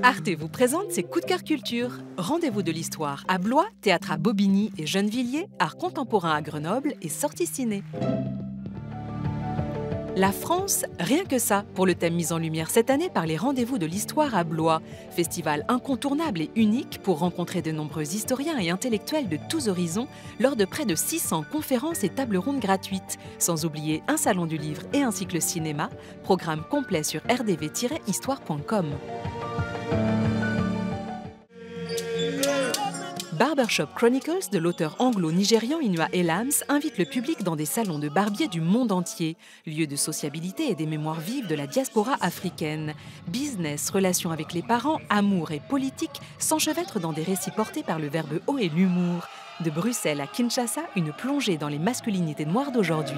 Arte vous présente ses coups de cœur culture. Rendez-vous de l'histoire à Blois, théâtre à Bobigny et Gennevilliers, art contemporain à Grenoble et sorties ciné. La France, rien que ça, pour le thème mis en lumière cette année par les Rendez-vous de l'histoire à Blois. Festival incontournable et unique pour rencontrer de nombreux historiens et intellectuels de tous horizons lors de près de 600 conférences et tables rondes gratuites. Sans oublier un salon du livre et un cycle cinéma, programme complet sur rdv-histoire.com. Barbershop Chronicles de l'auteur anglo-nigérian Inua Elams invite le public dans des salons de barbiers du monde entier, lieu de sociabilité et des mémoires vives de la diaspora africaine. Business, relations avec les parents, amour et politique s'enchevêtrent dans des récits portés par le verbe haut et l'humour. De Bruxelles à Kinshasa, une plongée dans les masculinités noires d'aujourd'hui.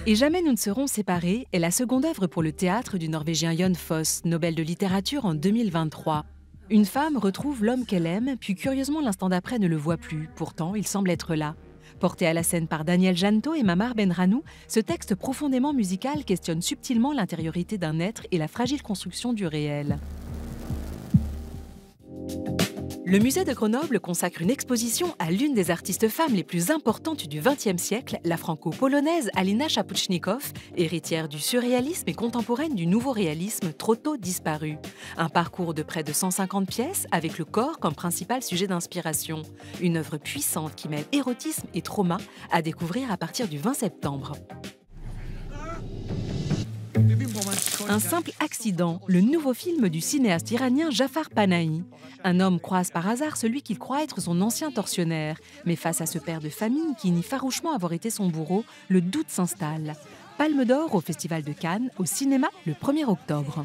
Et jamais nous ne serons séparés est la seconde œuvre pour le théâtre du Norvégien Jon Fosse, Nobel de littérature en 2023. Une femme retrouve l'homme qu'elle aime, puis curieusement l'instant d'après ne le voit plus. Pourtant, il semble être là. Porté à la scène par Daniel Janto et Mamar Benranou, ce texte profondément musical questionne subtilement l'intériorité d'un être et la fragile construction du réel. Le musée de Grenoble consacre une exposition à l'une des artistes femmes les plus importantes du XXe siècle, la franco-polonaise Alina Shapouchnikov, héritière du surréalisme et contemporaine du nouveau réalisme trop tôt disparu. Un parcours de près de 150 pièces avec le corps comme principal sujet d'inspiration. Une œuvre puissante qui mêle érotisme et trauma à découvrir à partir du 20 septembre. Un simple accident, le nouveau film du cinéaste iranien Jafar Panahi. Un homme croise par hasard celui qu'il croit être son ancien tortionnaire. Mais face à ce père de famille qui nie farouchement avoir été son bourreau, le doute s'installe. Palme d'or au Festival de Cannes, au cinéma le 1er octobre.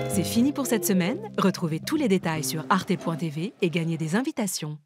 C'est fini pour cette semaine. Retrouvez tous les détails sur arte.tv et gagnez des invitations.